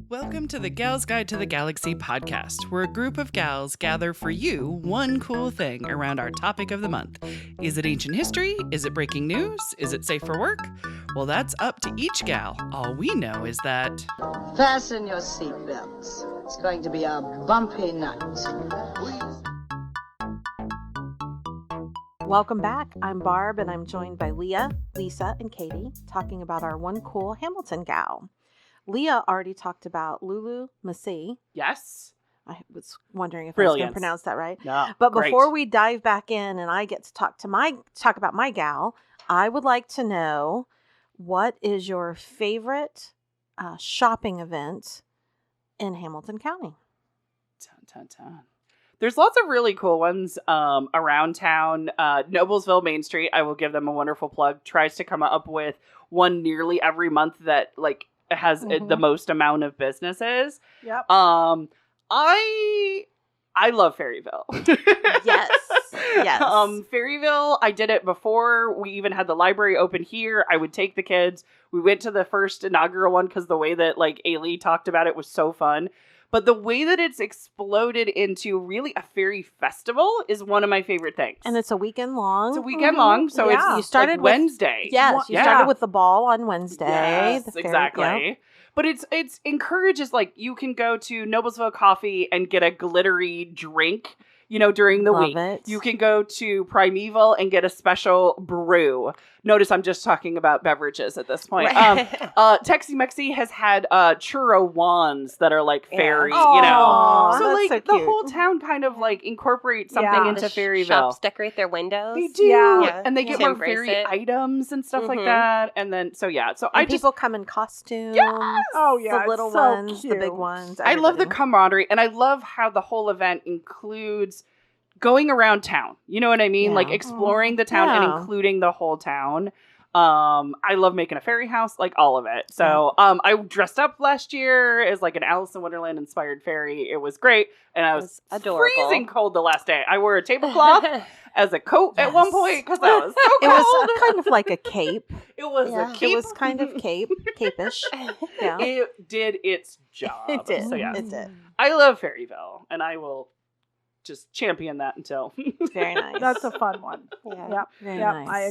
Welcome to the Gals Guide to the Galaxy podcast, where a group of gals gather for you one cool thing around our topic of the month. Is it ancient history? Is it breaking news? Is it safe for work? Well, that's up to each gal. All we know is that... Fasten your seatbelts. It's going to be a bumpy night. Welcome back. I'm Barb, and I'm joined by Leah, Lisa, and Katie, talking about our one cool Hamilton gal. Leah already talked about Lulu Massey. Yes. I was wondering if I was going Brilliant. to pronounce that right. No, But great. before we dive back in and I get to talk about my gal, I would like to know, what is your favorite shopping event in Hamilton County? Dun, dun, dun. There's lots of really cool ones around town. Noblesville Main Street, I will give them a wonderful plug, tries to come up with one nearly every month that has the most amount of businesses. Yep. I love Ferryville. Yes. Yes. Ferryville, I did it before we even had the library open here. I would take the kids. We went to the first inaugural one because the way that Ailey talked about it was so fun. But the way that it's exploded into really a fairy festival is one of my favorite things. And it's a weekend long. It's a weekend long, so Yeah. it's Wednesday. Yes, you started with the ball on Wednesday. Yes, the fair- exactly. Yep. But it's encourages, you can go to Noblesville Coffee and get a glittery drink, during the Love week. it. You can go to Primeval and get a special brew. Notice I'm just talking about beverages at this point. Texie-Mexie has had churro wands that are fairy, Aw, So that's so the cute. whole town kind of incorporates something Yeah. into The Fairyville. shops decorate their windows. They do, Yeah. and they get To more embrace fairy it. items and stuff like Mhm. that. And then, so And I people come in costumes. Oh, yeah, The it's little so ones, the big cute. ones. I love the everybody. camaraderie, and I love how the whole event includes going around town. You know what I mean? Yeah. Exploring the town Yeah. and including the whole town. I love making a fairy house, all of it. So I dressed up last year as an Alice in Wonderland inspired fairy. It was great. And I was adorable. freezing cold the last day. I wore a tablecloth as a coat at one Yes. point because I was so It cold. was kind of like a cape. It was Yeah. a cape. It was kind of cape-ish. Yeah. It did its job. It did. So yeah, It did. I love Fairyville, and I will just champion that until. Very nice. That's a fun one. Yeah. Yep. Very Yep. nice. I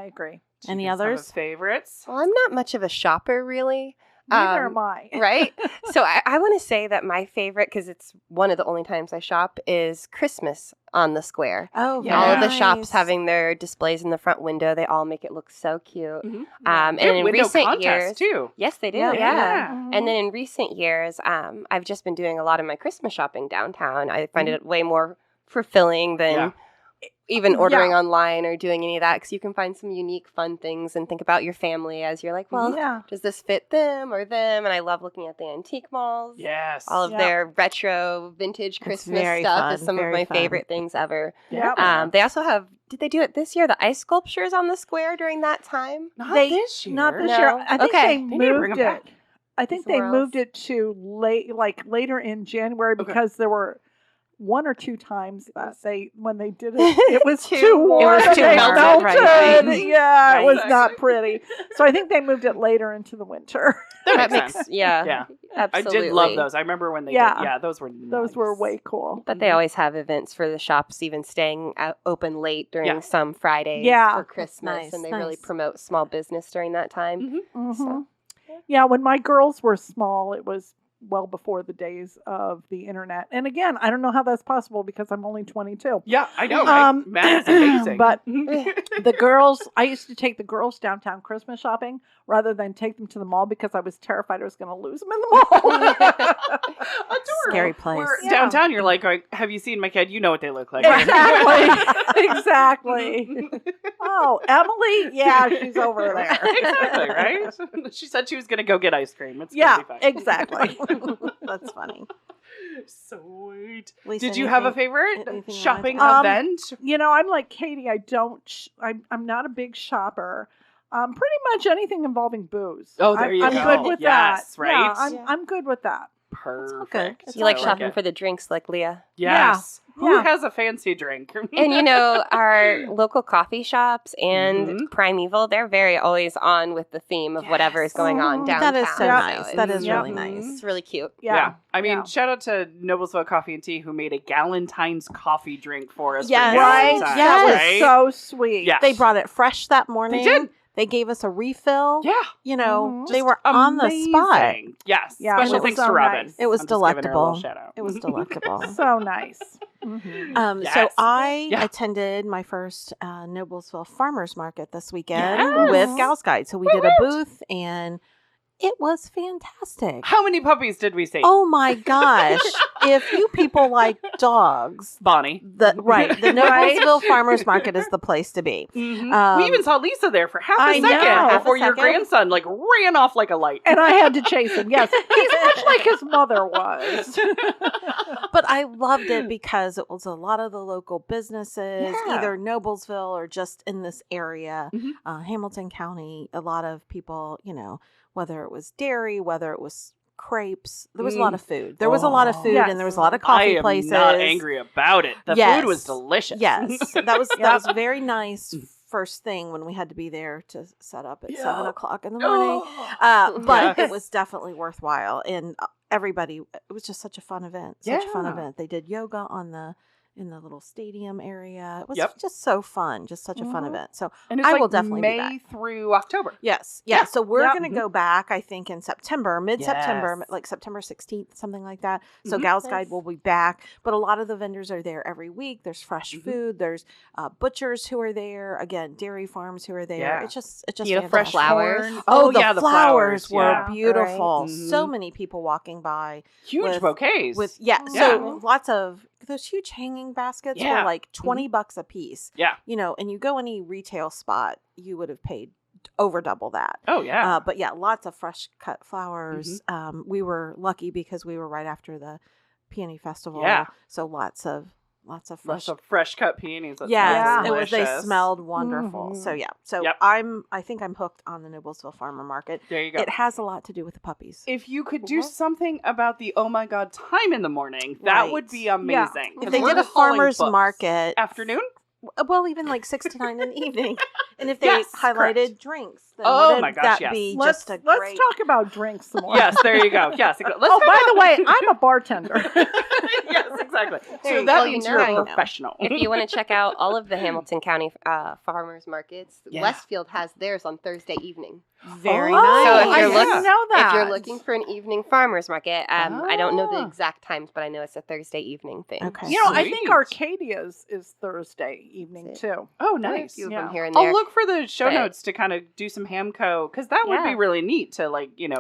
agree. Any Some of others? favorites? Well, I'm not much of a shopper, really. Neither am I. Right? So I want to say that my favorite, because it's one of the only times I shop, is Christmas on the square. Oh, Yeah. All of the nice. shops having their displays in the front window. They all make it look so cute. Mhm. And They have in window recent contests, years, too. yes, they do. Yeah. Yeah. Mhm. And then in recent years, I've just been doing a lot of my Christmas shopping downtown. I find it way more fulfilling than even ordering online or doing any of that, because you can find some unique, fun things and think about your family as you're well, yeah. does this fit them or them? And I love looking at the antique malls. Yes. All of Yeah. their retro vintage It's Christmas very stuff fun, is some of very my fun. favorite things ever. Yep. They also have, did they do it this year? The ice sculptures on the square during that time? Not They- this year. Not this No. year. I think Okay. they They need to bring moved them it. back. I think they Somewhere moved else? it to later in January Okay. because there were one or two times that when they did it, it was Too too warm. warm. It was too They melted, melted. right. Yeah, it was Right. not pretty. So I think they moved it later into the winter. That makes sense. yeah. Yeah. Absolutely. I did love those. I remember when they Yeah. did. Yeah, those were Those were nice. way cool. But they always have events for the shops, even staying open late during Yeah. some Fridays Yeah. for Christmas. nice, And they nice. really promote small business during that time. Mhm. Mhm. Yeah, when my girls were small, it was well before the days of the internet. And again, I don't know how that's possible because I'm only 22. Yeah, I know. Right? Matt is amazing. But the girls, I used to take the girls downtown Christmas shopping rather than take them to the mall because I was terrified I was going to lose them in the mall. Adorable. Scary place. Where Yeah. downtown, you're going, have you seen my kid? You know what they look like. Exactly. Exactly. Oh, Emily? Yeah, she's over there. Exactly, right? She said she was going to go get ice cream. It's Yeah, gonna be fine. exactly. That's funny. Sweet. Lisa, Did you have a anything- favorite anything you shopping wanna- event? You know, I'm like Katie. I'm not a big shopper. Pretty much anything involving booze. Oh, there you I'm go. good with Yes, that. right? Yeah, I'm good with that. Perfect. It's You like I shopping it. for the drinks like Leah? Yes. Who has a fancy drink? And our local coffee shops and Primeval, they're very always on with the theme of whatever is going on downtown. That is so nice. That is really nice. It's really cute. Yeah. I mean, shout out to Noblesville Coffee and Tea who made a Galentine's coffee drink for us. Yes. For Right? Galentine's, Yes. That right? was so sweet. Yes. They brought it fresh that morning. They did. They gave us a refill. Yeah. They Just were on the spot. amazing. Yes. Yeah, Special it was thanks so to Robin. nice. It was I'm just giving her a little delectable. shout out. It was delectable. So nice. Mhm. Yes. So I Yeah. attended my first Noblesville Farmers Market this weekend Yes. with Gals Guide. So we did a booth and it was fantastic. How many puppies did we see? Oh my gosh. If you people like dogs, Bonnie. the Noblesville Farmers Market is the place to be. Mhm. We even saw Lisa there for half a I second know. before Half a your second. grandson ran off like a light. And I had to chase him. Yes. He's much like his mother was. But I loved it because it was a lot of the local businesses, Yeah. either Noblesville or just in this area, Mhm. Hamilton County. A lot of people, whether it was dairy, whether it was crepes, there was a lot of food. There was a lot of food, Yes. and there was a lot of I coffee am places. not angry about it. The Yes. food was delicious. Yes, that was very nice. First thing when we had to be there to set up at 7:00 in the morning. But Yes. it was definitely worthwhile, and everybody. It was just such a fun event. Such a fun Yeah. event. They did yoga in the little stadium area. It was Yep. just so fun. Just such a fun event. So And it's I like will definitely be May back. through October. Yes. Yeah. So we're Yep. going to go back, I think, in September, mid-September, Yes. like September 16th, something like that. So Mhm. Gals Nice. Guide will be back. But a lot of the vendors are there every week. There's fresh food. There's butchers who are there. Again, dairy farms who are there. Yeah. It's just Beautiful fantastic. flowers. Oh, yeah, the the flowers flowers, were yeah. beautiful. Right. So Mhm. many people walking by Huge With- bouquets. so Yeah. lots of those huge hanging baskets Yeah. were like $20 a piece. Yeah. And you go any retail spot, you would have paid over double that. Oh, yeah. But yeah, lots of fresh cut flowers. We were lucky because we were right after the Peony Festival. Yeah. So lots of fresh. Lots of fresh cut peonies. That Yes, sounds it was. They delicious. smelled wonderful. Mhm. So yeah. So Yep. I think I'm hooked on the Noblesville Farmer Market. There you go. It has a lot to do with the puppies. If you could do something about the oh my god time in the morning, that would be amazing. If 'Cause they we're did a hauling farmer's books. market, Afternoon? well, even like 6 to 9 in the evening, and if they Yes, highlighted correct. drinks, then Oh wouldn't my gosh, that yes. be Let's just a great? talk about drinks some more. Yes, there you go. Yes. Let's Oh, talk by the about- way, I'm a bartender. yes, exactly. There So you that go. means You you're know. a professional. If you want to check out all of the Hamilton County farmers markets, Yeah. Westfield has theirs on Thursday evening. Very Oh, nice. So if I you're didn't looking- know that. If you're looking for an evening farmers market, I don't know the Ah. exact times, but I know it's a Thursday evening thing. Okay. I think Sweet. Arcadia's is Thursday evening too. Oh, There are a nice. few of Yeah. them here and I'll there. look for the show But- notes to kind of do some Hamco because that would be Yeah. really neat to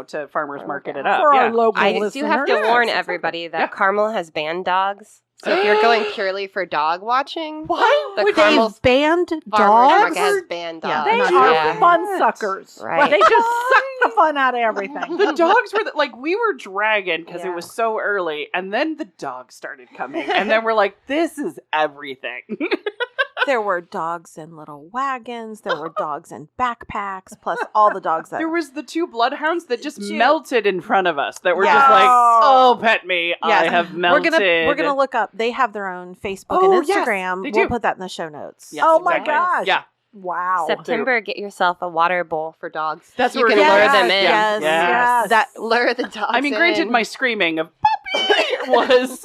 to farmers For market it our- up. For yeah. our local I listeners. do have to Yes, warn exactly. everybody that Yeah. Carmel has banned dogs. So if you're going purely for dog watching, What? the Would They've Carmel banned farmers dogs. market has banned Yeah, dogs. They not are doing fun that. suckers. Right. They just suck the fun out of everything. The dogs were like we were dragging because it Yeah. was so early, and then the dogs started coming, and then we're like, "This is everything." There were dogs in little wagons. There were dogs in backpacks. Plus all the dogs that There was the 2 bloodhounds that just Two- melted in front of us. That were Yes. just like, "Oh, pet me! I Yes. have melted." we're gonna look up. They have their own Facebook Oh, and yes, Instagram. they We'll do. put that in the show notes. Yes, Oh my exactly. gosh. Yeah, Wow. September, get yourself a water bowl for dogs. That's you where can we're lure going. them in. Yes. Yes. That Lure the dogs. I mean, granted, in. my screaming of "puppy" was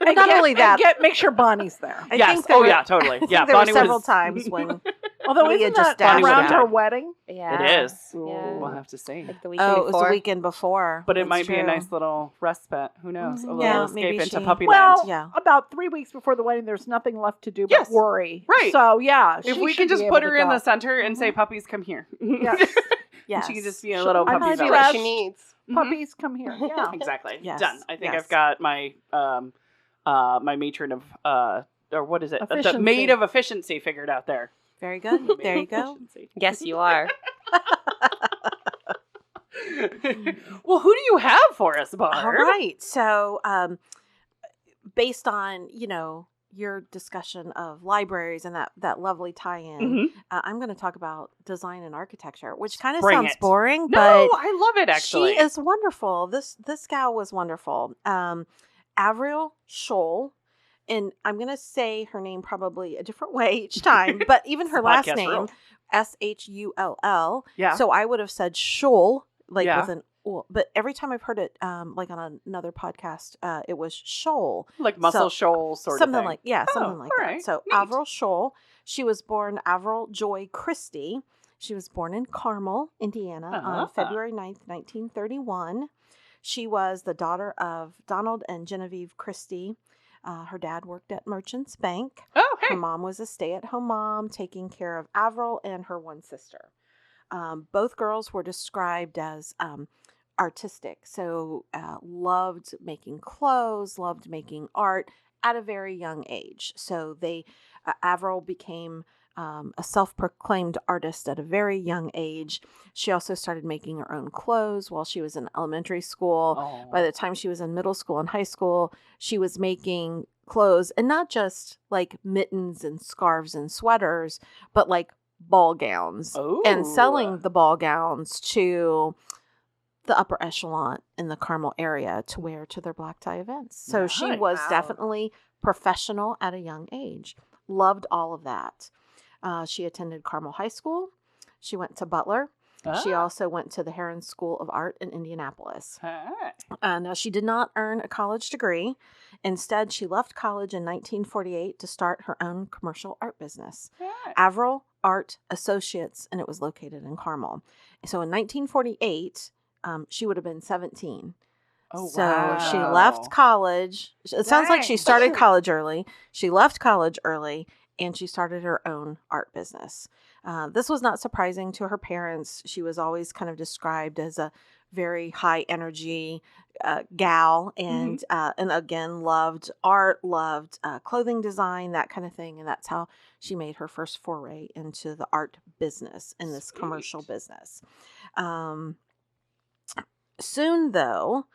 And not only that- make sure Bonnie's there. I yes. think there Oh were- yeah, totally. I think Yeah, there were Bonnie several was. times when Although Leah isn't just that dashed around out. her wedding? Yeah. It is. Yeah. We'll have to see. Like the weekend it was before. the weekend before. But it That's might be a true. nice little respite. Who knows? A little Yeah, escape maybe into she- puppy Well, land. Yeah. about 3 weeks before the wedding, there's nothing left to do but Yes. worry. Right. So, yeah. If she we should can just be able put to her in go. the center and say, "Puppies, come here." Yes. Yes. She can just be a little I'm puppy happy See village. what she needs. Mhm. Puppies, come here. Yeah. Exactly. Yes. Done. I think Yes. I've got my my matron of or what is it? The Efficiency. maid of efficiency figured out there. Very good. Maid There of you go. efficiency. Yes, you are. Well, who do you have for us, Barb? All right. So, based on your discussion of libraries and that lovely tie-in, Mhm. I'm going to talk about design and architecture, which kind of Bring sounds it. boring, No, but I love it actually. she is wonderful. This gal was wonderful. Avriel Shull, and I'm going to say her name probably a different way each time, but even her It's last podcast name, rule. Shull. Yeah. So I would have said Shull, like Yeah. with an, but every time I've heard it, like on another podcast, it was Shull. Like Muscle So- Shoal sort of Something thing. like, yeah, something Oh, like all that. right. So Neat. Avriel Shull, she was born Avriel Joy Christie. She was born in Carmel, Indiana on February 9th, 1931. She was the daughter of Donald and Genevieve Christie. Her dad worked at Merchants Bank. Oh, hey. Her mom was a stay-at-home mom taking care of Avriel and her one sister. Both girls were described as artistic, so loved making clothes, loved making art at a very young age. So Avriel became a self-proclaimed artist at a very young age. She also started making her own clothes while she was in elementary school. Oh. By the time she was in middle school and high school, she was making clothes, and not just like mittens and scarves and sweaters, but like ball gowns, and selling the ball gowns to the upper echelon in the Carmel area to wear to their black tie events. So she Nice. was Wow. definitely professional at a young age. Loved all of that. She attended Carmel High School. She went to Butler. She also went to the Heron School of Art in Indianapolis. Now, she did not earn a college degree. Instead, she left college in 1948 to start her own commercial art business, Avriel Art Associates, and it was located in Carmel. So in 1948, she would have been 17. Oh, So wow. she left college. It sounds like she Dang. started college early. She left college early, and she started her own art business. This was not surprising to her parents. She was always kind of described as a very high energy gal, and again loved art, loved clothing design, that kind of thing, and that's how she made her first foray into the art business in this commercial business. Soon, though,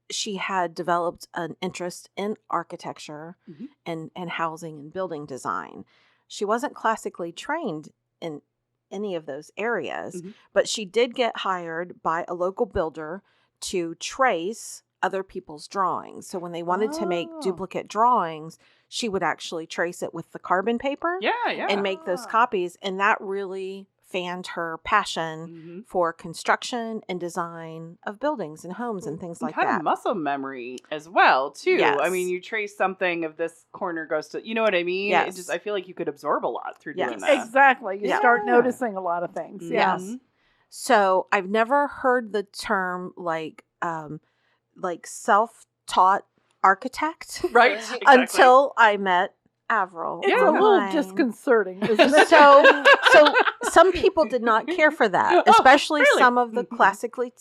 she had developed an interest in architecture and housing and building design. She wasn't classically trained in any of those areas, but she did get hired by a local builder to trace other people's drawings. So when they wanted to make duplicate drawings, she would actually trace it with the carbon paper and make those copies. And that really fanned her passion for construction and design of buildings and homes and things like kind that. of muscle memory as well, too. Yes. I mean, you trace something of this corner goes to, you know what I mean? Yes. It just, I feel like you could absorb a lot through doing Yes. that. Exactly. You Yeah. start noticing a lot of things. Yes. Yes. So I've never heard the term like self-taught architect Right? Exactly. until I met Avriel. It's a little online. disconcerting, isn't it? So some people did not care for that, especially really? some of the classically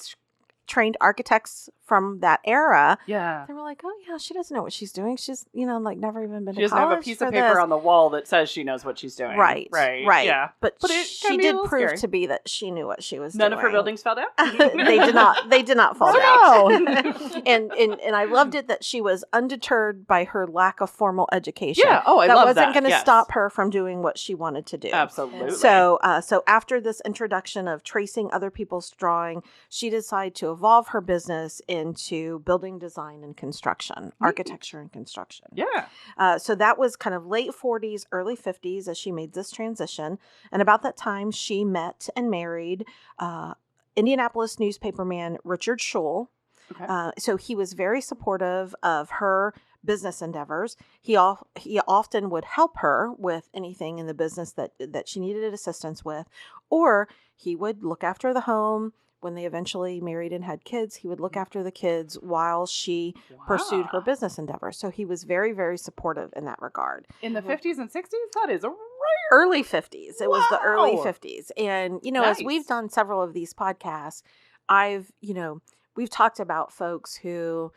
trained architects from that era. Yeah. They were like, "Oh yeah, she doesn't know what she's doing. She's like never even been She to doesn't college have a piece for of paper this." on the wall that says she knows what she's doing. Right. Yeah. But But it she can be a did little prove scary. to be that she knew what she was None doing. of her buildings fell down? They did not. They did not fall Oh, down. no. and I loved it that she was undeterred by her lack of formal education. Yeah. Oh, I that love wasn't that. going to Yes. stop her from doing what she wanted to do. Absolutely. So after this introduction of tracing other people's drawing, she decided to evolve her business into building design and construction, architecture and construction. Yeah. So that was kind of late 40s, early 50s as she made this transition. And about that time, she met and married Indianapolis newspaperman Richard Shull. Okay. So he was very supportive of her business endeavors. He often would help her with anything in the business that she needed assistance with, or he would look after the home. When they eventually married and had kids, he would look after the kids while she pursued her business endeavors. So he was very, very supportive in that regard. In the 50s and 60s? That is a rare. Early 50s. It was the early Wow. 50s. And, as Nice. we've done several of these podcasts, we've talked about folks who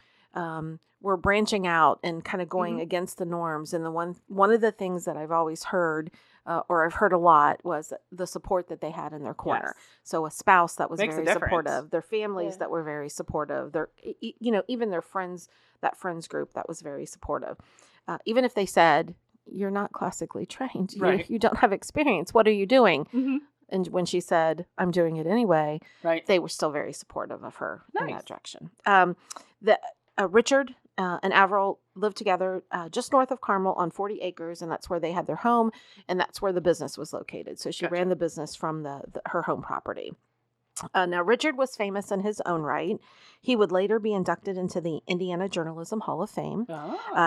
were branching out and kind of going against the norms. And one of the things that I've always heard, or I've heard a lot, was the support that they had in their corner. Yes. So a spouse that was Makes a very difference. supportive, their families that were very supportive, their, even their friends, that friends group that was very supportive. Even if they said, "You're not classically trained, Right. you don't have experience, what are you doing?" Mm-hmm. And when she said, "I'm doing it anyway," Right. they were still very supportive of her in Nice. that direction. Richard and Avriel lived together just north of Carmel on 40 acres, and that's where they had their home, and that's where the business was located. So she Gotcha. ran the business from her home property. Now, Richard was famous in his own right. He would later be inducted into the Indiana Journalism Hall of Fame.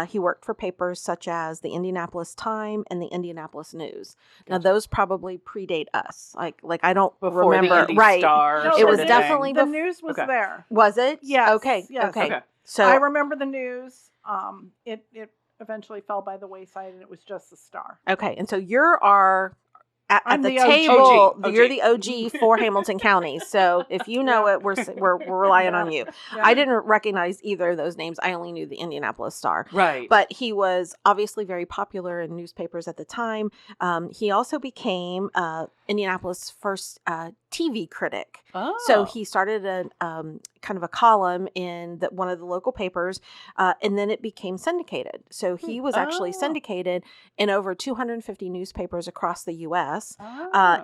He worked for papers such as the Indianapolis Times and the Indianapolis News. Now, those probably predate us. Like I don't Before remember. the Indy Right. Star No, It sort was of definitely The thing. news was Okay. there. Was it? Yes, Okay. yes. Okay. Okay. So I remember the news. It eventually fell by the wayside, and it was just the Star. Okay, and so you're at I'm the the OG. table. OG. You're the OG for Hamilton County. So if you know it, we're relying on you. Yeah. I didn't recognize either of those names. I only knew the Indianapolis Star. Right. But he was obviously very popular in newspapers at the time. He also became Indianapolis' first TV critic. So he started a kind of a column in one of the local papers, and then it became syndicated. So he was actually syndicated in over 250 newspapers across the U.S.,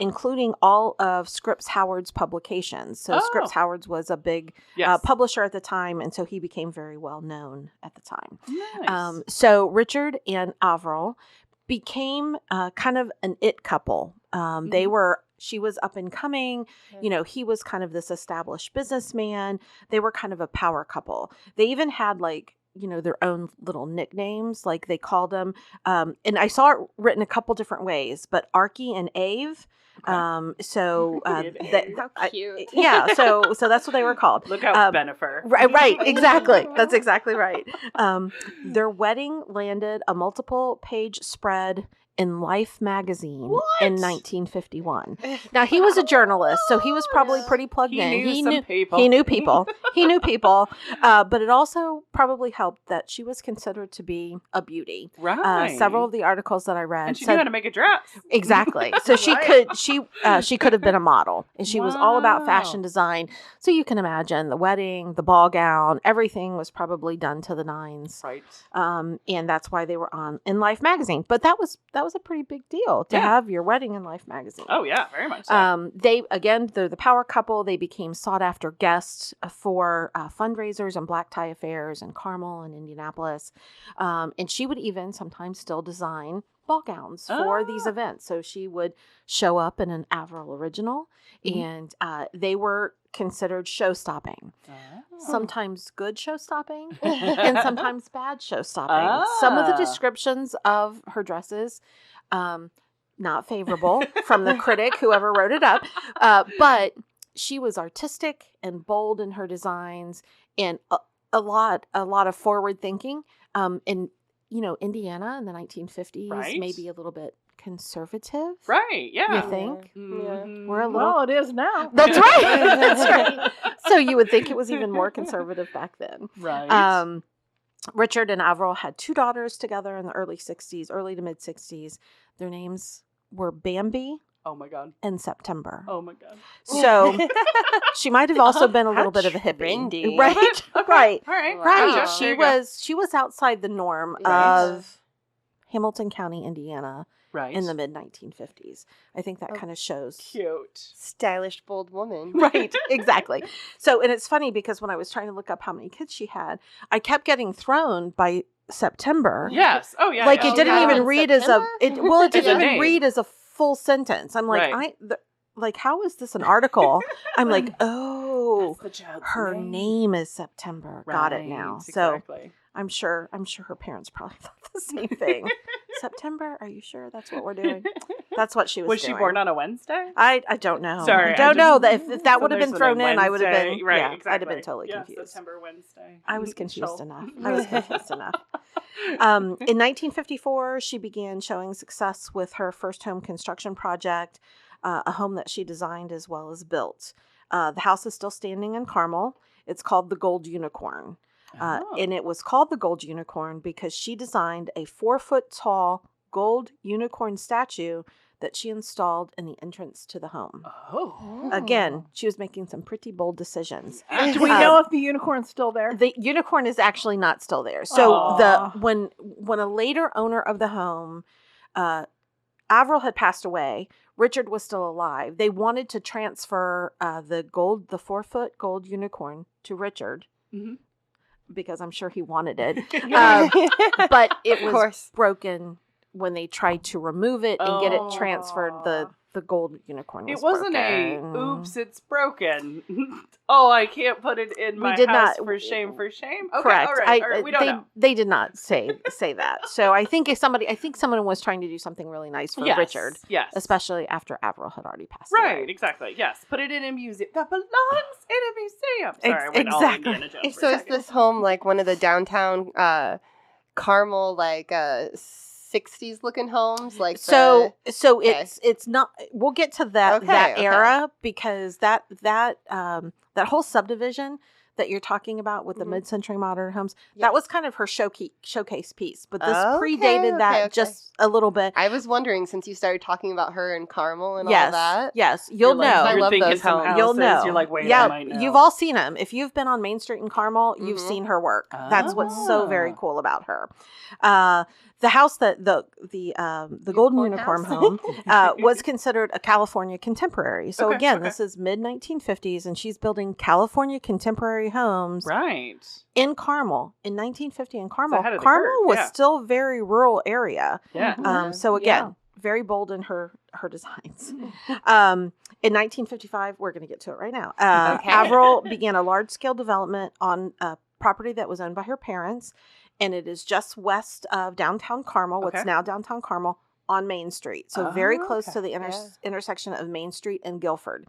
including all of Scripps Howard's publications. So Scripps Howard's was a big publisher at the time, and so he became very well known at the time. Nice. So Richard and Avriel became kind of an it couple. She was up and coming. You know, he was kind of this established businessman. They were kind of a power couple. They even had their own little nicknames. Like they called them, and I saw it written a couple different ways, but Archie and Ave. So How cute. yeah. So that's what they were called. Look out, Benifer. Right, exactly. That's exactly right. Their wedding landed a multiple page spread in Life magazine in 1951. Now, he was a journalist, so he was probably pretty plugged in. He knew some people. He knew people. He knew people. But it also probably helped that she was considered to be a beauty. Right. Several of the articles that I read And she said knew how to make a dress. exactly. So she could have been a model, and she was all about fashion design. So you can imagine the wedding, the ball gown, everything was probably done to the nines. Right. And that's why they were in Life magazine. But that was a pretty big deal to have your wedding in Life magazine. Oh yeah, very much so. They're the power couple. They became sought after guests for fundraisers and black tie affairs in Carmel and Indianapolis. And she would even sometimes still design ball gowns for these events. So she would show up in an Avriel original, and they were considered show-stopping. Sometimes good show-stopping and sometimes bad show-stopping. Some of the descriptions of her dresses, not favorable from the critic, whoever wrote it up, but she was artistic and bold in her designs, and a lot of forward thinking. And Indiana in the 1950s may be a little bit conservative. Right, yeah. You think? Mhm. We're a little... Well, it is now. That's right. That's right. So you would think it was even more conservative back then. Right. Richard and Avriel had 2 daughters together in the early to mid 60s. Their names were Bambi Oh my god. and September. Oh my god. So she might have also been a little bit of a hippie. trendy. Right? Right. All right. Right. Wow. She There you go. was outside the norm Right. of Hamilton County, Indiana Right. in the mid 1950s. I think that kind of shows. Cute. Stylish, bold woman. Right, exactly. So, and it's funny because when I was trying to look up how many kids she had, I kept getting thrown by September. Yes. Oh yeah. Like yeah. it didn't yeah. even read as a it As didn't a even name. read as a full sentence. I'm like, Right. like how is this an article? I'm like, oh, That's the child's her name is September. Got it now. Right, So exactly. I'm sure her parents probably thought the same thing. September? Are you sure that's what we're doing? That's what she was Was doing. she born on a Wednesday? I don't know. Sorry, I don't know that if that So would have there's been the thrown name in, I would have been Wednesday. Right. yeah, Exactly. I'd have been totally Yeah, confused. September Wednesday. I was confused Shull. enough. I was confused enough. In 1954, she began showing success with her first home construction project, a home that she designed as well as built. The house is still standing in Carmel. It's called the Gold Unicorn. Oh. And it was called the Gold Unicorn because she designed a 4-foot-tall gold unicorn statue that she installed in the entrance to the home. Oh. Again, she was making some pretty bold decisions. Do we know if the unicorn's still there? The unicorn is actually not still there. So Aw. when a later owner of the home, Avriel had passed away, Richard was still alive. They wanted to transfer the 4-foot gold unicorn to Richard. Mhm. because I'm sure he wanted it. But it was course. broken when they tried to remove it and get it transferred. The gold unicorn was It wasn't broken. oops, it's broken. Oh, I can't put it in my house for shame. Okay, Correct. all right. We don't know. They did not say that. So I think someone was trying to do something really nice for Richard. Yes. Especially after Avriel had already passed Right, away. exactly. Yes. Put it in a museum. That belongs in a museum. Sorry, I went all Exactly. Indiana Jones for So a is second. this home like one of the downtown Carmel, like 60s looking homes? Like So okay. it's not. We'll get to that Okay. era because that whole subdivision that you're talking about with the mid-century modern homes, that was kind of her showcase piece. But this predated that just a little bit. I was wondering, since you started talking about her and Carmel and all that. Yes, you'll know. I love those homes. You'll know. You're like, wait, yeah, I might know. you've all seen them. If you've been on Main Street in Carmel, you've seen her work. That's what's so very cool about her. The house that the Golden Unicorn home was considered a California contemporary. So this is mid 1950s, and she's building California contemporary homes in Carmel in 1950. In Carmel, Carmel was still very rural area. Yeah. So again, very bold in her designs. In 1955, we're going to get to it right now. Avriel began a large scale development on a property that was owned by her parents. And it is just west of downtown Carmel, what's now downtown Carmel, on Main Street. So very close to the intersection of Main Street and Guilford.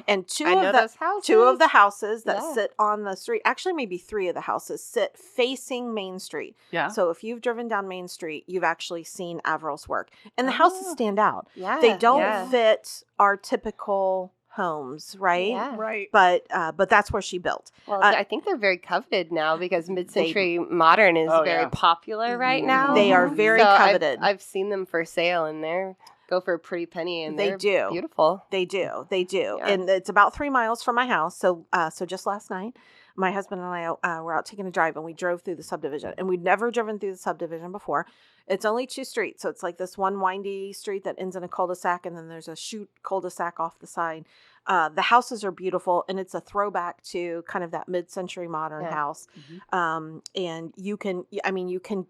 And two of the houses that sit on the street, actually maybe three of the houses, sit facing Main Street. Yeah. So if you've driven down Main Street, you've actually seen Avriel's work. And the houses stand out. Yeah. They don't fit our typical homes, right? Yeah. Right. But that's where she built. Well, I think they're very coveted now because mid-century modern is very popular right now. They are very coveted. I've seen them for sale, and they're go for a pretty penny, and they're beautiful. They do. Yeah. And it's about 3 miles from my house. So just last night, my husband and I were out taking a drive, and we drove through the subdivision. And we'd never driven through the subdivision before. It's only 2 streets. So it's like this one windy street that ends in a cul-de-sac, and then there's a shoot cul-de-sac off the side. The houses are beautiful, and it's a throwback to kind of that mid-century modern house. And you can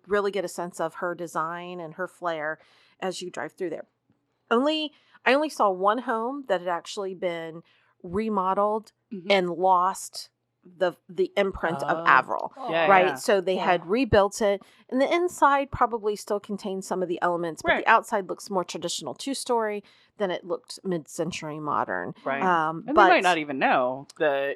really get a sense of her design and her flair as you drive through there. I only saw one home that had actually been remodeled and lost the imprint of Avriel, right? Yeah. So they had rebuilt it, and the inside probably still contains some of the elements, but the outside looks more traditional 2-story than it looked mid-century modern. Right. And they might not even know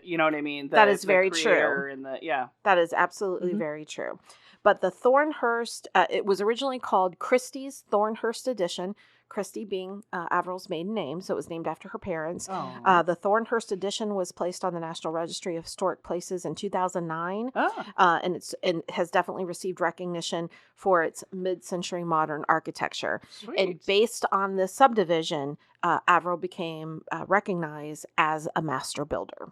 you know what I mean? That is very true. And that is absolutely very true. But the Thornhurst, it was originally called Christie's Thornhurst Edition. Christie being Avril's maiden name, so it was named after her parents. The Thornhurst Edition was placed on the National Registry of Historic Places in 2009, and it has definitely received recognition for its mid-century modern architecture. Sweet. And based on this subdivision, Avriel became recognized as a master builder.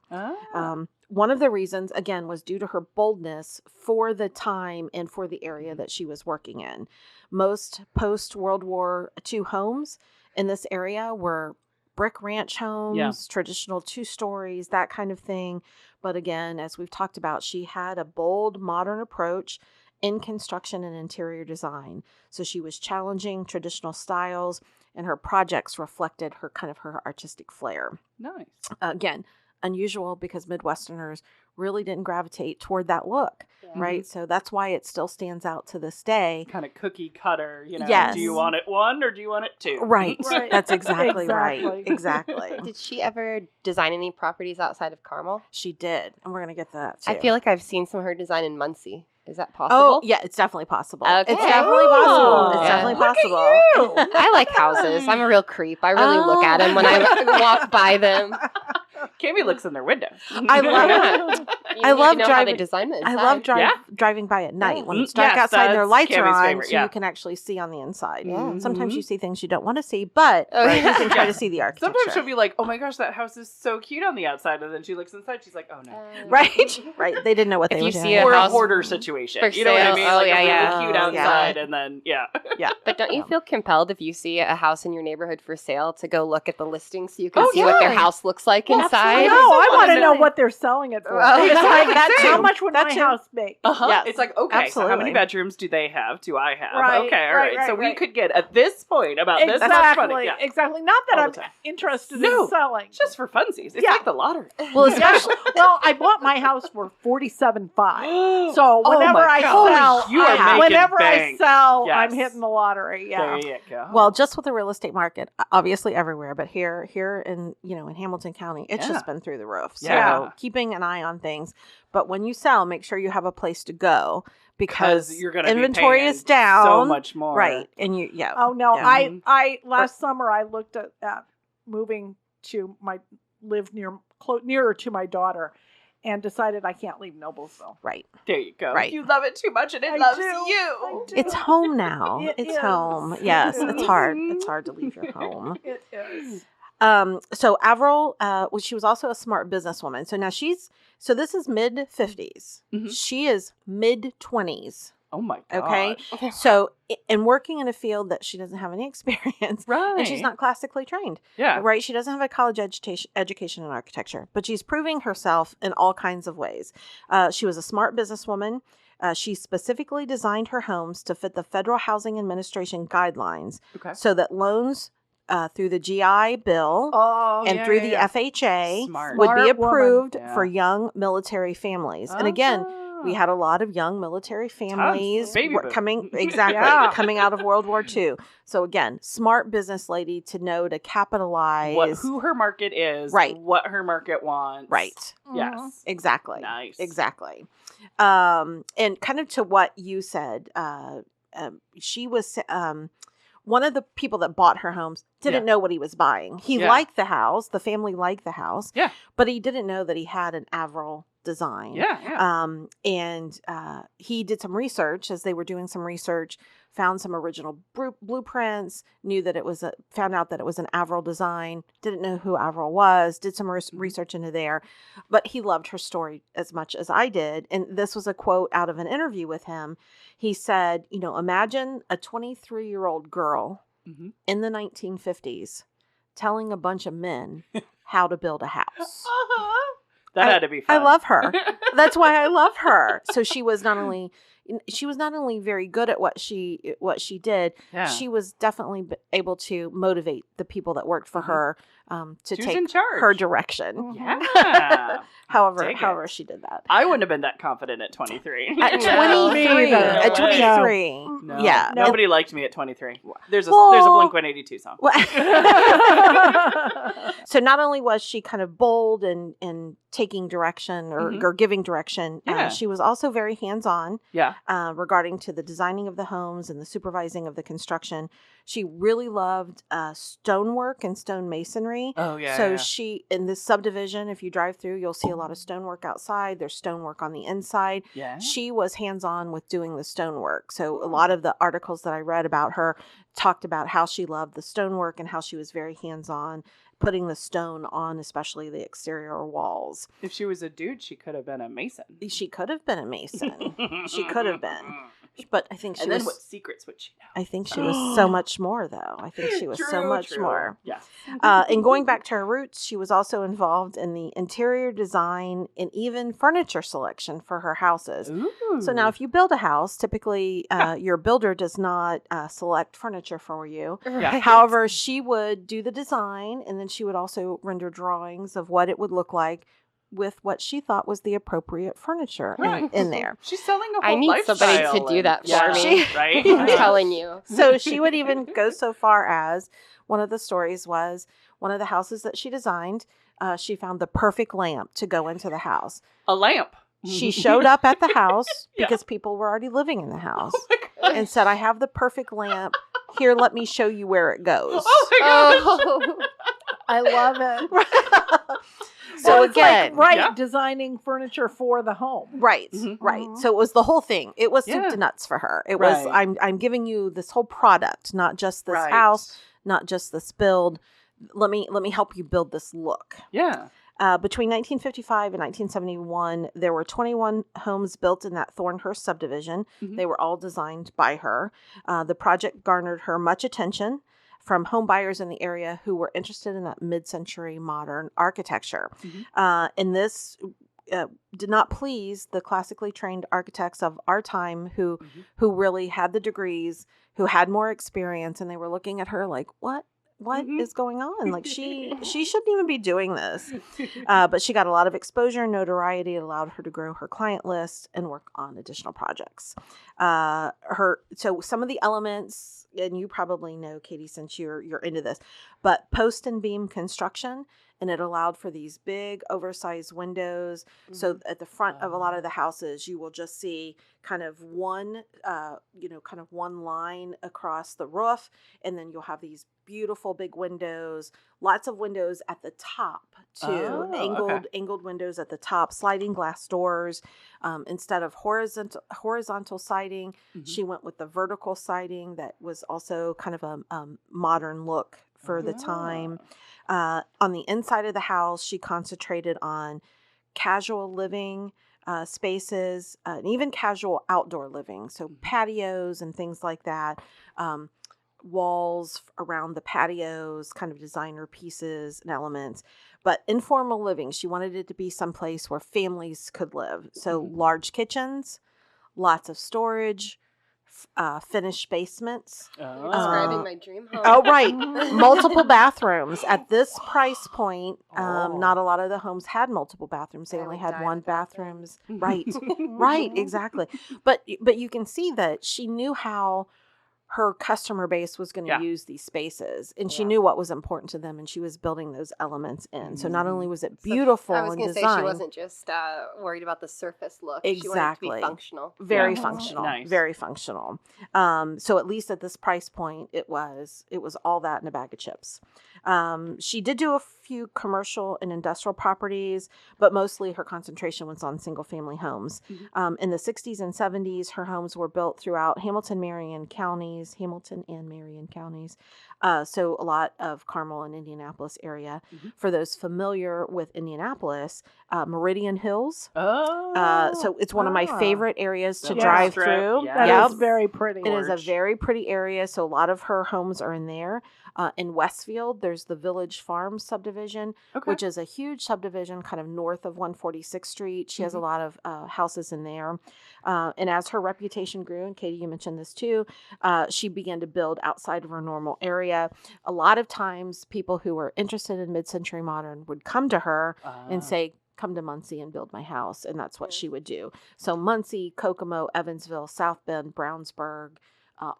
One of the reasons, again, was due to her boldness for the time and for the area that she was working in. Most post-World War II homes in this area were brick ranch homes, traditional 2 stories, that kind of thing. But again, as we've talked about, she had a bold, modern approach in construction and interior design. So she was challenging traditional styles, and her projects reflected her artistic flair. Nice. Again, unusual because Midwesterners really didn't gravitate toward that look, right? So that's why it still stands out to this day. Kind of cookie cutter, Yes. Do you want it 1 or do you want it 2? Right. That's exactly right. Exactly. Did she ever design any properties outside of Carmel? She did, and we're going to get to that too. I feel like I've seen some of her design in Muncie. Is that possible? Oh, yeah, it's definitely possible. Okay. It's definitely possible. It's Yeah. definitely Look at possible. you! I like houses. I'm a real creep. I really look at them when I walk by them. Cammy looks in their window. I love I love know how driving- they design it I inside. love driving by at night when it's dark Yes, outside and their that's lights are Cammy's on, favorite, so yeah. you can actually see on the inside. Yeah. Sometimes you see things you don't want to see, but Oh, you yeah. can try to see the architecture. Sometimes she'll be like, "Oh my gosh, that house is so cute on the outside," and then she looks inside. She's like, "Oh no." Right. They didn't know what If they you were see doing. a Or a house hoarder situation. for You know what I sale. mean? Oh, Like yeah, a yeah. really cute Oh, outside, yeah. and then But don't you feel compelled if you see a house in your neighborhood for sale to go look at the listing so you can Oh, see what their yeah. house looks like inside? I know. I want to know Absolutely. what they're selling it for. Oh, like that How too. much would That my too. house be? Uh-huh. Yes, It's like, okay, so how many absolutely. bedrooms do they have? Do I have? Right, Okay, all right. right, So right, we right. could get at this point about this much money. Yeah. Exactly. Not that All I'm the time. interested No. in selling. It's just for funsies. It's Yeah. like the lottery. Well, Yeah. especially Well, I bought my house for $47,500. So Oh whenever my I gosh, sell, you are making whenever bank. I sell, Yes. I'm hitting the lottery. Yeah. There you go. well, just with the real estate market, obviously everywhere, but here in in Hamilton County, it's Yeah. just been through the roof. So Yeah. keeping an eye on things. But when you sell, make sure you have a place to go because you're going to inventory be paying is down, so much more. right? And you Oh no, Yeah. I last summer I looked at moving to nearer to my daughter, and decided I can't leave Noblesville. right. There you go. Right. You love it too much and it I loves do. you. I do. It's home now. It It's is. home. It Yes, is. it's hard. It's hard to leave your home. It is. So Avriel, she was also a smart businesswoman. So now this is mid 50s. Mhm. She is mid 20s. Oh my god. Okay. So, and working in a field that she doesn't have any experience, Right. and she's not classically trained, Yeah. right? She doesn't have a college education in architecture, but she's proving herself in all kinds of ways. She was a smart businesswoman. She specifically designed her homes to fit the Federal Housing Administration guidelines Okay. so that loans through the GI Bill Oh, and yeah, through yeah, the yeah. FHA Smart. would be Smart woman. approved Yeah. for young military families. And again, we had a lot of young military families Baby boom. coming Yeah. coming out of World War II. So again, smart business lady to know to capitalize. who her market is, Right. what her market wants. Right. Yes. Exactly. Nice. Exactly. And kind of to what you said, she was one of the people that bought her homes didn't know what he was buying. He Yeah. liked the house. The family liked the house. Yeah. But he didn't know that he had an Avriel design. Yeah. And he did some research as they were doing some research, found some original blueprints, found out that it was an Avriel design, didn't know who Avriel was, did some research into there, but he loved her story as much as I did. And this was a quote out of an interview with him. He said, imagine a 23-year-old girl Mhm. in the 1950s telling a bunch of men how to build a house. That had to be fun. I love her. That's why I love her. So she was not only very good at what she did. Yeah. She was definitely able to motivate the people that worked for her to She was in take charge. her direction. Yeah. However, Dig it. she did that. I wouldn't have been that confident at 23. At No. 23, Me either. at No 23, No. yeah. Nobody liked me at 23. There's a Well- Blink 182 song. So not only was she kind of bold in taking direction or giving direction, Yeah. she was also very hands-on Yeah. regarding to the designing of the homes and the supervising of the construction. She really loved stonework and stone masonry. Oh, yeah. So yeah. she, in this subdivision, if you drive through, you'll see a lot of stonework outside. There's stonework on the inside. Yeah. She was hands-on with doing the stonework. So a lot of the articles that I read about her talked about how she loved the stonework and how she was very hands-on putting the stone on, especially the exterior walls. If she was a dude, she could have been a mason. She could have been a mason. She could have been. But I think she And was then what secrets would she know? I think she was so much more, though. I think she was so much more. Yes. And going back to her roots, she was also involved in the interior design and even furniture selection for her houses. Ooh. So now, if you build a house, typically your builder does not select furniture for you. Yeah. However, she would do the design, and then she would also render drawings of what it would look like with what she thought was the appropriate furniture Right. in there. She's selling a whole I need somebody to lifestyle do and- that for Yeah. me. Right? I'm telling you. So she would even go so far as one of the stories was one of the houses that she designed, she found the perfect lamp to go into the house. A lamp. She showed up at the house Yeah. because people were already living in the house Oh my God. and said, I have the perfect lamp. Here, let me show you where it goes. Oh my God. Oh. I love it. So Well, it's again, like, Yeah. designing furniture for the home. right, Mhm. right. Mhm. So it was the whole thing. It was soup Yeah. to nuts for her. It was, Right. I'm giving you this whole product, not just this Right. house, not just this build. Let me help you build this look. Yeah. Between 1955 and 1971, there were 21 homes built in that Thornhurst subdivision. Mhm. They were all designed by her. The project garnered her much attention from home buyers in the area who were interested in that mid-century modern architecture. Mhm. And this did not please the classically trained architects of our time who really had the degrees, who had more experience, and they were looking at her like, what is going on? Like she shouldn't even be doing this. But she got a lot of exposure and notoriety. It allowed her to grow her client list and work on additional projects. So some of the elements, and you probably know, Katie, since you're into this, but post and beam construction, and it allowed for these big oversized windows. So at the front of a lot of the houses, you will just see kind of one line across the roof, and then you'll have these beautiful big windows, lots of windows at the top too, angled windows at the top, sliding glass doors. Instead of horizontal siding, she went with the vertical siding that was also kind of a modern look for the time. On the inside of the house, she concentrated on casual living spaces, and even casual outdoor living. So patios and things like that. Walls around the patios, kind of designer pieces and elements. But informal living, she wanted it to be someplace where families could live. So large kitchens, lots of storage, finished basements. Describing my dream home. Oh, right. Multiple bathrooms. At this price point, not a lot of the homes had multiple bathrooms. They only had one bathrooms. Right. Right, exactly. But you can see that she knew how her customer base was going to use these spaces, and she knew what was important to them, and she was building those elements in. So not only was it beautiful and designed, say she wasn't just worried about the surface look. Exactly. She wanted it to be functional. Very functional. Nice. Very functional. So at least at this price point, it was all that in a bag of chips. She did do a few commercial and industrial properties, but mostly her concentration was on single family homes. In the 60s and 70s, her homes were built throughout Hamilton and Marion counties. So a lot of Carmel and Indianapolis area. For those familiar with Indianapolis, Meridian Hills. So it's one of my favorite areas to drive through. That is very pretty. It is a very pretty area. So a lot of her homes are in there. In Westfield, there's the Village Farms subdivision, which is a huge subdivision kind of north of 146th Street. She has a lot of houses in there. And as her reputation grew, and Katie, you mentioned this too, she began to build outside of her normal area. A lot of times people who were interested in mid-century modern would come to her and say, come to Muncie and build my house. And that's what she would do. So Muncie, Kokomo, Evansville, South Bend, Brownsburg,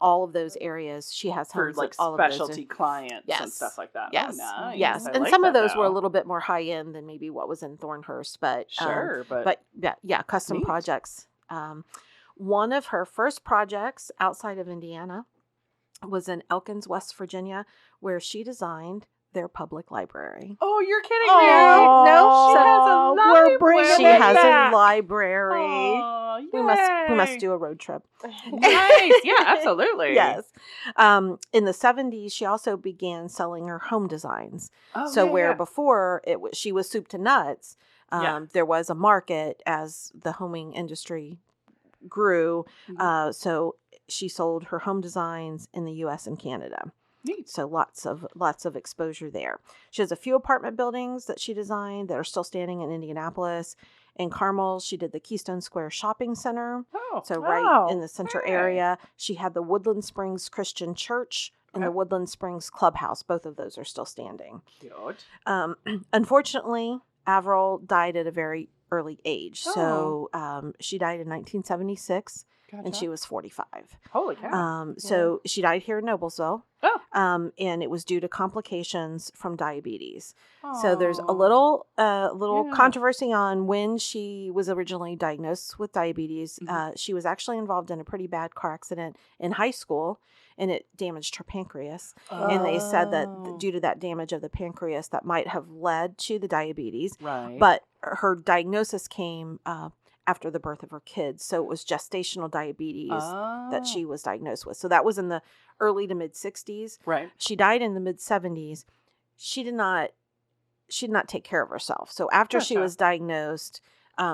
all of those areas, she has homes for like all specialty of those. clients and stuff like that. Yes, nice. Yes, I and like some of that those were a now. little bit more high end than maybe what was in Thornhurst, but custom Neat. projects. One of her first projects outside of Indiana was in Elkins, West Virginia, where she designed their public library. Oh, you're kidding Oh, me! no, She has a library. we're bringing She it has back. a library. Oh, We must do a road trip. Nice. Yeah, absolutely. Yes. In the 70s, she also began selling her home designs. Before she was soup to nuts, there was a market as the homing industry grew. So she sold her home designs in the U.S. and Canada. Neat. So lots of exposure there. She has a few apartment buildings that she designed that are still standing in Indianapolis. In Carmel, she did the Keystone Square Shopping Center. Right in the center area. She had the Woodland Springs Christian Church and the Woodland Springs Clubhouse. Both of those are still standing. Cute. Unfortunately, Avriel died at a very early age. So she died in 1976. And she was 45. Holy cow. So she died here in Noblesville. Oh. And it was due to complications from diabetes. So there's a little controversy on when she was originally diagnosed with diabetes. She was actually involved in a pretty bad car accident in high school, and it damaged her pancreas. And they said that due to that damage of the pancreas, that might have led to the diabetes. Right. But her diagnosis came after the birth of her kids. So it was gestational diabetes that she was diagnosed with. So that was in the early to mid 60s. Right. She died in the mid 70s. She did not take care of herself. So after she was diagnosed,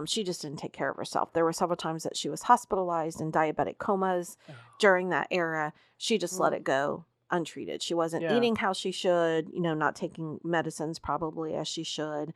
she just didn't take care of herself. There were several times that she was hospitalized in diabetic comas during that era. She just let it go untreated. She wasn't eating how she should, not taking medicines probably as she should.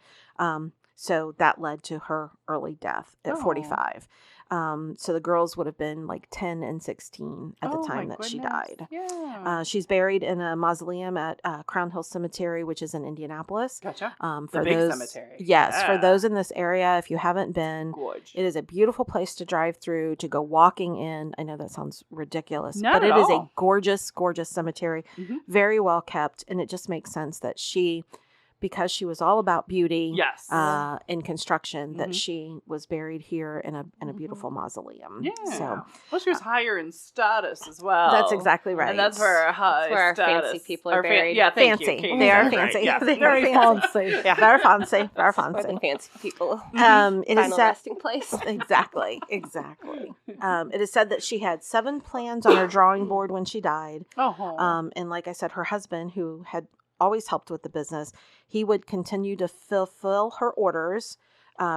So that led to her early death at 45. So the girls would have been like 10 and 16 at the time that she died. Yeah. She's buried in a mausoleum at Crown Hill Cemetery, which is in Indianapolis. Gotcha. For the big those, cemetery. Yes, for Yeah. those in this area, if you haven't been, Gorge. it is a beautiful place to drive through, to go walking in. I know that sounds ridiculous, Not but at it is a all. gorgeous, gorgeous cemetery, Mhm. very well kept, and it just makes sense that because she was all about beauty Yes. and construction, that Mhm. she was buried here in a beautiful mausoleum. Yeah. So Well, she was higher in status as well. that's exactly right. And that's where high where our status. fancy people are Our buried. yeah, thank you, fancy. Katie. They are Right, fancy. yeah. They are Very fancy. fancy. Yeah, very fancy. Very Where the fancy. fancy people. It is Final said resting place. exactly. It is said that she had 7 plans on her drawing board when she died. Oh. And like I said, her husband, who had always helped with the business, he would continue to fulfill her orders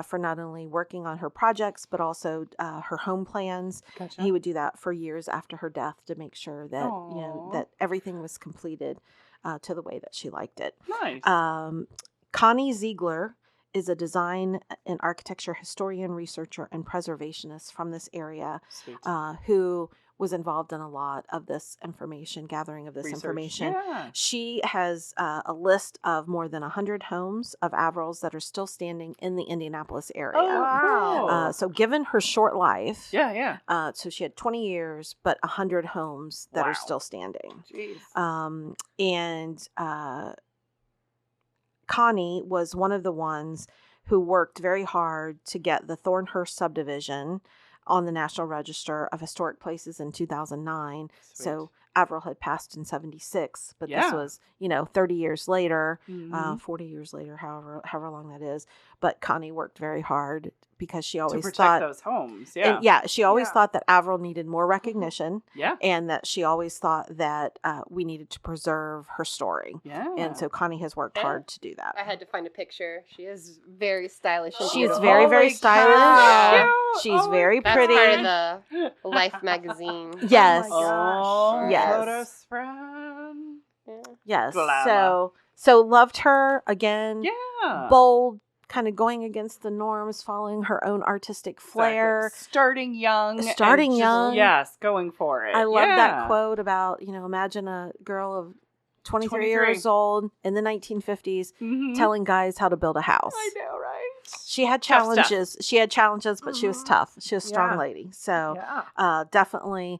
for not only working on her projects, but also her home plans. Gotcha. He would do that for years after her death to make sure that Aw. that everything was completed to the way that she liked it. Nice. Connie Ziegler is a design and architecture historian, researcher, and preservationist from this area Sweet. who was involved in a lot of this gathering of this Research. information. Yeah. She has a list of more than 100 homes of Avrils that are still standing in the Indianapolis area. Oh, wow. So given her short life, Yeah. so she had 20 years, but 100 homes that Wow. are still standing. Jeez. And Connie was one of the ones who worked very hard to get the Thornhurst subdivision on the National Register of Historic Places in 2009. So Avriel had passed in 76, but this Yeah. was, 30 years later, Mhm. 40 years later, however long that is. But Connie worked very hard because she to always protect thought, those homes. and she always thought that Avriel needed more recognition, Yeah. and that she always thought that we needed to preserve her story. Yeah. And so Connie has worked Yeah. hard to do I that. had to find a picture. She is very stylish and She's beautiful. very, very Holy stylish. cow. She's Oh my very That's pretty. part of the Life magazine. Yes. Oh my gosh. Oh, Yes. photo spread. Yeah. Yes. Glamour. So loved her again. Yeah. Bold, kind of going against the norms, following her own artistic flair. Exactly. Starting young. and Starting just- young. Yes, going for it. I love that Yeah. quote about, imagine a girl of 23 23. years old in the 1950s Mhm. telling guys how to build a house. I know, right? She had Tough stuff. challenges. She had challenges, but she was Mhm. tough. She was a strong Yeah. lady. So Yeah. definitely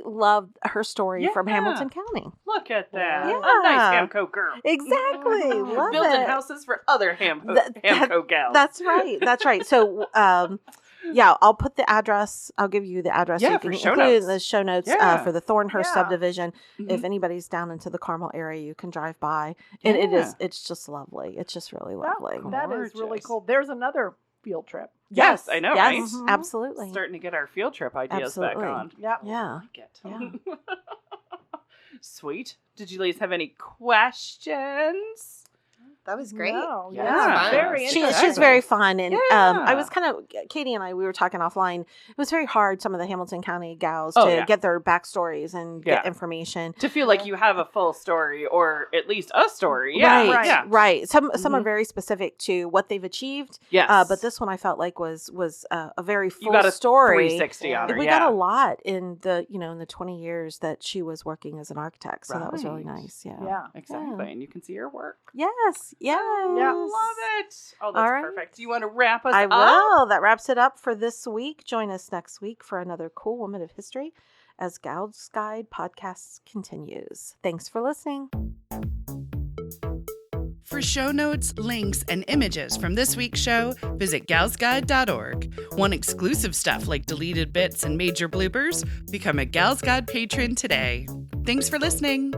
loved her story from Yeah. Hamilton County. Look at that. Yeah. A nice Hamco girl. Exactly. Love Building it. houses for other Hamco That- gals. That's right. That's right. So, I'll put the address. I'll give you the address. Yeah, so you for can show include it in notes. the show notes Yeah. for the Thornhurst Yeah. subdivision. Mhm. If anybody's down into the Carmel area, you can drive by, and Yeah. it's just lovely. It's just really That, lovely. that is really Gorgeous. cool. There's another field trip. Yes, I know, right? Yes, Mhm. absolutely. Starting to get our field trip ideas Absolutely. back on. Yeah. Yeah. I like it. Yeah. Sweet. Did you ladies have any questions? That was great. No, Yeah. yeah. Very She's interesting. very fun, and I Yeah. was kind of Katie and I. We were talking offline. It was very hard. Some of the Hamilton County gals Oh, to yeah. get their backstories and get Yeah. information. To feel like you have a full story or at least a story. Yeah. Right, Yeah. right. Some are Mhm. very specific to what they've achieved. Yes. But this one I felt like was a very full you got a story. 360 on her. We yeah. got a lot in the in the 20 years that she was working as an architect, so that was really Right. nice. Yeah. Yeah. Exactly. Yeah. And you can see her work. Yes. Yes. Yeah. Love it. Oh, that's All right. perfect. Do you want to wrap us I up? will. That wraps it up for this week. Join us next week for another cool woman of history as Gal's Guide podcast continues. Thanks for listening. For show notes, links, and images from this week's show, visit galsguide.org. Want exclusive stuff like deleted bits and major bloopers? Become a Gals Guide patron today. Thanks for listening.